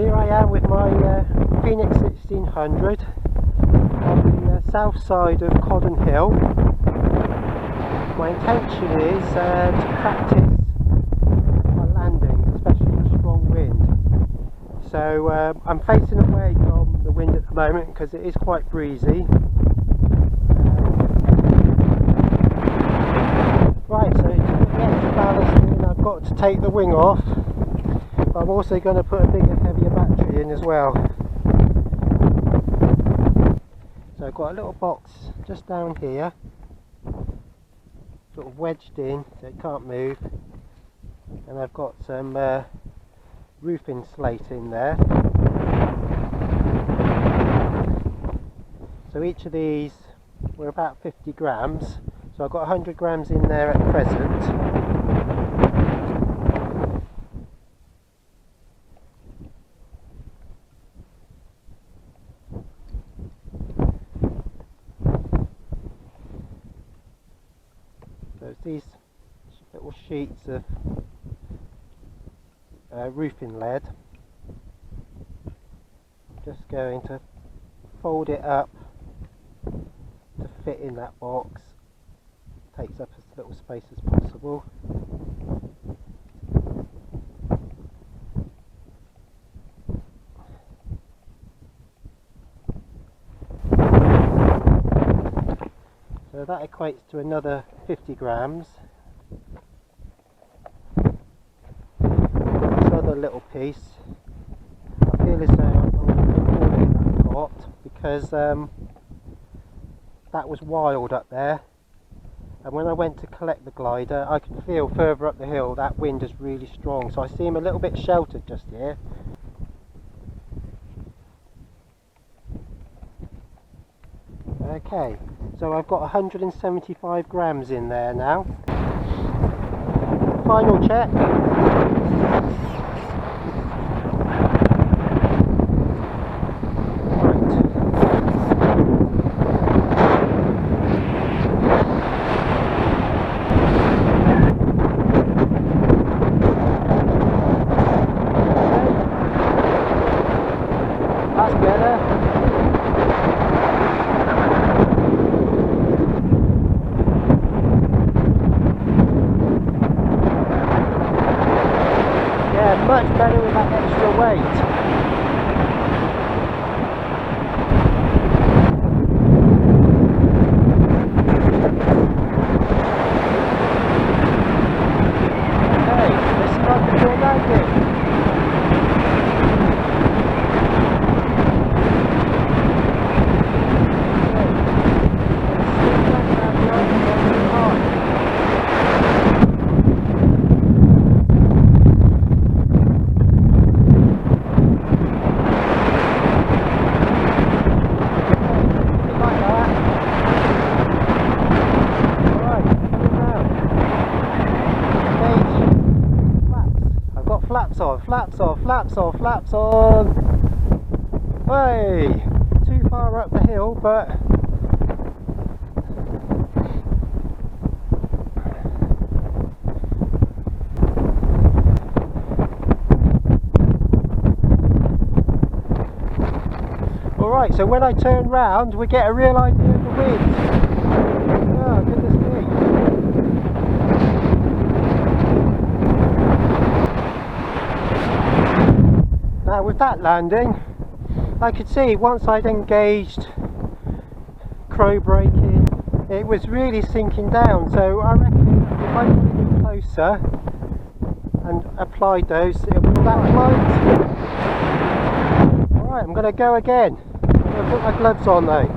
Here I am with my Phoenix 1600 on the south side of Codden Hill. My intention is to practice my landings, especially in a strong wind. So I'm facing away from the wind at the moment because it is quite breezy. Right, so to get the ballast in, I've got to take the wing off. I'm also going to put a bigger, heavier battery in as well. So I've got a little box just down here, sort of wedged in so it can't move, and I've got some roofing slate in there. So each of these were about 50 grams, so I've got 100 grams in there at present. So it's these little sheets of roofing lead. I'm just going to fold it up to fit in that box. Takes up as little space as possible. So that equates to another 50 grams. This other little piece, I feel as though I'm going to put in that pot because that was wild up there, and when I went to collect the glider I could feel further up the hill that wind is really strong, so I see him a little bit sheltered just here. Okay, so I've got 175 grams in there now. Final check. That's better. Much better with that extra weight. Okay, let's start the door landing. Flaps on, flaps on, flaps on, flaps on. Hey, too far up the hill, but alright, so when I turn round we get a real idea of the wind. Oh, goodness me. Now with that landing, I could see once I'd engaged crow braking, it was really sinking down. So I reckon if I got any closer and applied those, it would be that light. Alright, I'm going to go again. I'm going to put my gloves on though.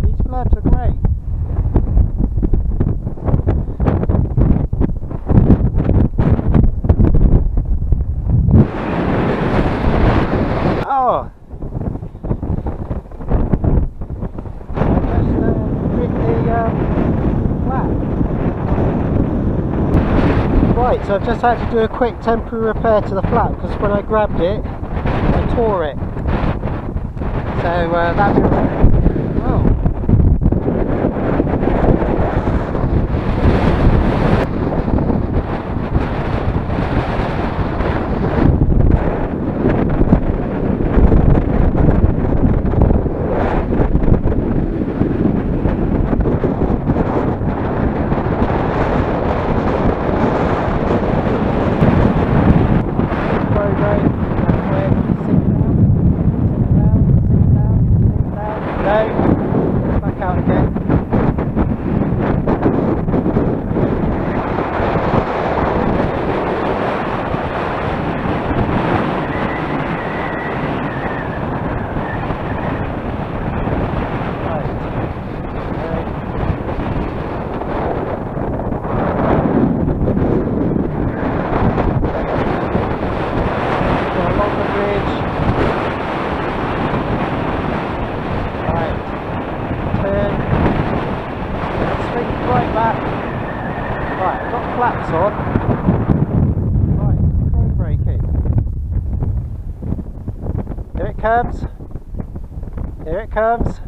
These gloves are great. Oh! Right, so I've just had to do a quick temporary repair to the flap because when I grabbed it, I tore it. So that'd be right. Oh. comes. Here it comes.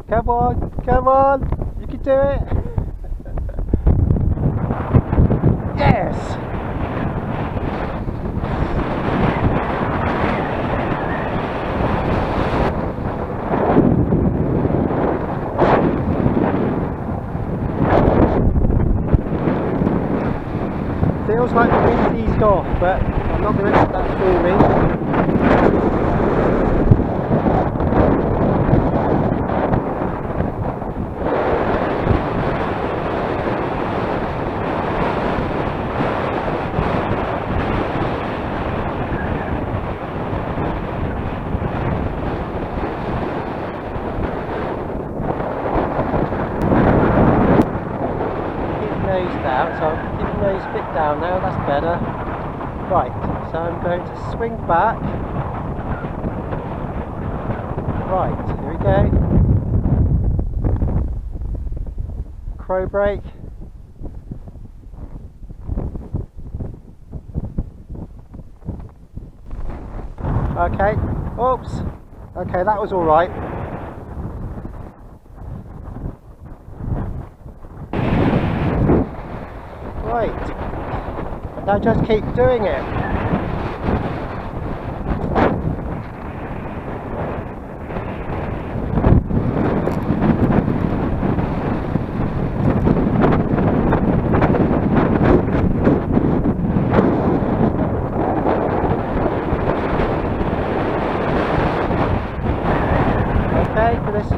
Come on, come on, you can do it. Yes! Feels like the wind's eased off, but I'm not going to let that fool me. Down, so I'm keeping those a bit down now, that's better. Right, so I'm going to swing back. Right, here we go. Crow brake. Okay, oops. Okay, that was alright. Right, now just keep doing it. Okay, for this,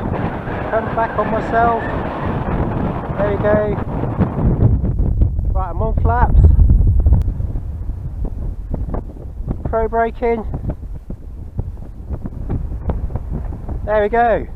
come back on myself. There we go. Right, I'm on flaps. Pro braking. There we go.